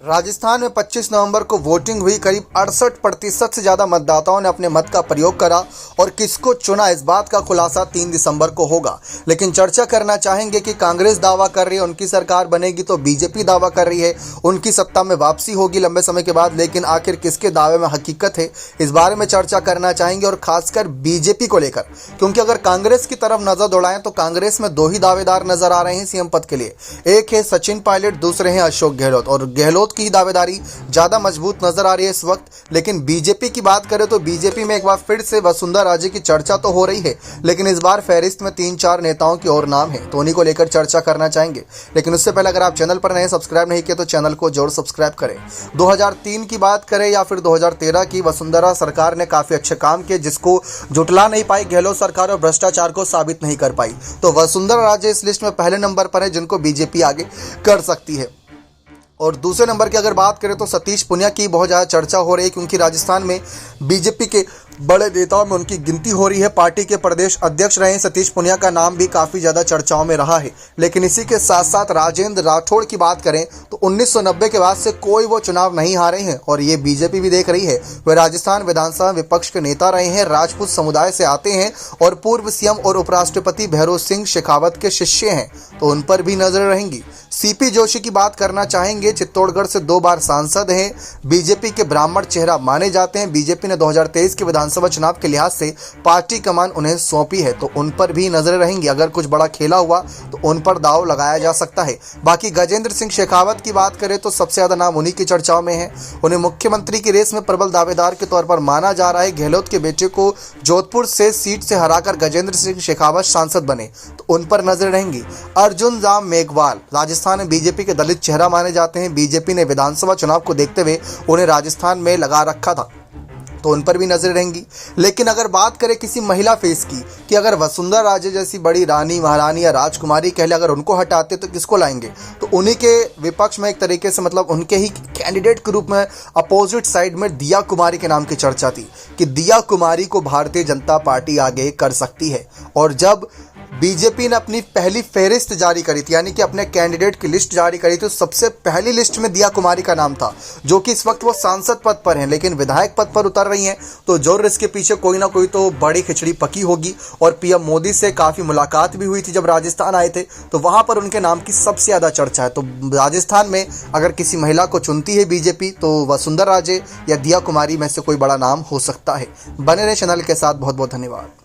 राजस्थान में 25 नवंबर को वोटिंग हुई। करीब 68% से ज़्यादा मतदाताओं ने अपने मत का प्रयोग करा और किसको चुना इस बात का खुलासा 3 दिसंबर को होगा। लेकिन चर्चा करना चाहेंगे कि कांग्रेस दावा कर रही है उनकी सरकार बनेगी, तो बीजेपी दावा कर रही है उनकी सत्ता में वापसी होगी लंबे समय के बाद। लेकिन आखिर किसके दावे में हकीकत है, इस बारे में चर्चा करना चाहेंगे, और खासकर बीजेपी को लेकर, क्योंकि अगर कांग्रेस की तरफ नजर दौड़ाएं तो कांग्रेस में 2 ही दावेदार नजर आ रहे हैं सीएम पद के लिए। एक है सचिन पायलट, दूसरे हैं अशोक गहलोत, और गहलोत की दावेदारी ज्यादा मजबूत नजर आ रही है इस वक्त। लेकिन बीजेपी की बात करें तो बीजेपी में एक बार फिर से वसुंधरा राजे की चर्चा तो हो रही है, लेकिन इस बार फहरिस्त में 3-4 नेताओं की और नाम है, तो उन्हीं को लेकर चर्चा करना चाहेंगे। लेकिन उससे पहले अगर आप चैनल पर नए सब्सक्राइब नहीं किए तो चैनल को जरूर सब्सक्राइब करें। 2003 की बात करें या फिर 2013 की, वसुंधरा सरकार ने काफी अच्छे काम किए जिसको जुटला नहीं पाई गहलोत सरकार और भ्रष्टाचार को साबित नहीं कर पाई। तो वसुंधरा राजे इस लिस्ट में पहले नंबर पर है जिनको बीजेपी आगे कर सकती है। और दूसरे नंबर की अगर बात करें तो सतीश पुनिया की बहुत ज़्यादा चर्चा हो रही है, क्योंकि राजस्थान में बीजेपी के बड़े नेताओं में उनकी गिनती हो रही है। पार्टी के प्रदेश अध्यक्ष रहे सतीश पुनिया का नाम भी काफ़ी ज़्यादा चर्चाओं में रहा है। लेकिन इसी के साथ साथ राजेंद्र राठौड़ की बात करें तो 1990 के बाद से कोई वो चुनाव नहीं हारे हैं, और ये बीजेपी भी देख रही है। वे राजस्थान विधानसभा विपक्ष के नेता रहे हैं, राजपूत समुदाय से आते हैं और पूर्व सीएम और उपराष्ट्रपति भैरों सिंह शेखावत के शिष्य हैं, तो उन पर भी नजर रहेंगी। सीपी जोशी की बात करना चाहेंगे, चित्तौड़गढ़ से 2 बार सांसद हैं, बीजेपी के ब्राह्मण चेहरा माने जाते हैं। बीजेपी ने 2023 के विधानसभा चुनाव के लिहाज से पार्टी कमान उन्हें सौंपी है, तो उन पर भी नजरें रहेंगी। अगर कुछ बड़ा खेला हुआ तो उन पर दाव लगाया जा सकता है। बाकी गजेंद्र सिंह शेखावत की बात करें तो सबसे ज्यादा नाम उन्हीं की चर्चाओं में है। उन्हें मुख्यमंत्री की रेस में प्रबल दावेदार के तौर पर माना जा रहा है। गहलोत के बेटे को जोधपुर से सीट से हराकर गजेंद्र सिंह शेखावत सांसद बने, तो उन पर नजरें रहेंगी। अर्जुन राम मेघवाल राजस्थान में बीजेपी के दलित चेहरा माने जाते हैं। बीजेपी ने विधानसभा चुनाव को देखते हुए उन्हें राजस्थान में लगा रखा था, तो उन पर भी नजर रहेंगी। लेकिन अगर बात करें किसी महिला फेस की, कि अगर वसुंधरा राजे जैसी बड़ी रानी, महारानी या राजकुमारी कह ले, अगर उनको हटाते तो किसको लाएंगे, तो उन्हीं के विपक्ष में एक तरीके से मतलब उनके ही कैंडिडेट के रूप में अपोजिट साइड में दिया कुमारी के नाम की चर्चा थी कि दिया कुमारी को भारतीय जनता पार्टी आगे कर सकती है। और जब बीजेपी ने अपनी पहली फहरिस्त जारी करी थी, यानी कि अपने कैंडिडेट की लिस्ट जारी करी थी, तो सबसे पहली लिस्ट में दिया कुमारी का नाम था, जो कि इस वक्त वो सांसद पद पर हैं लेकिन विधायक पद पर उतर रही हैं। तो जरूर इसके पीछे कोई ना कोई तो बड़ी खिचड़ी पकी होगी। और पीएम मोदी से काफ़ी मुलाकात भी हुई थी जब राजस्थान आए थे, तो वहाँ पर उनके नाम की सबसे ज़्यादा चर्चा है। तो राजस्थान में अगर किसी महिला को चुनती है बीजेपी तो वसुंधरा राजे या दिया कुमारी में से कोई बड़ा नाम हो सकता है। बने रहे चैनल के साथ, बहुत बहुत धन्यवाद।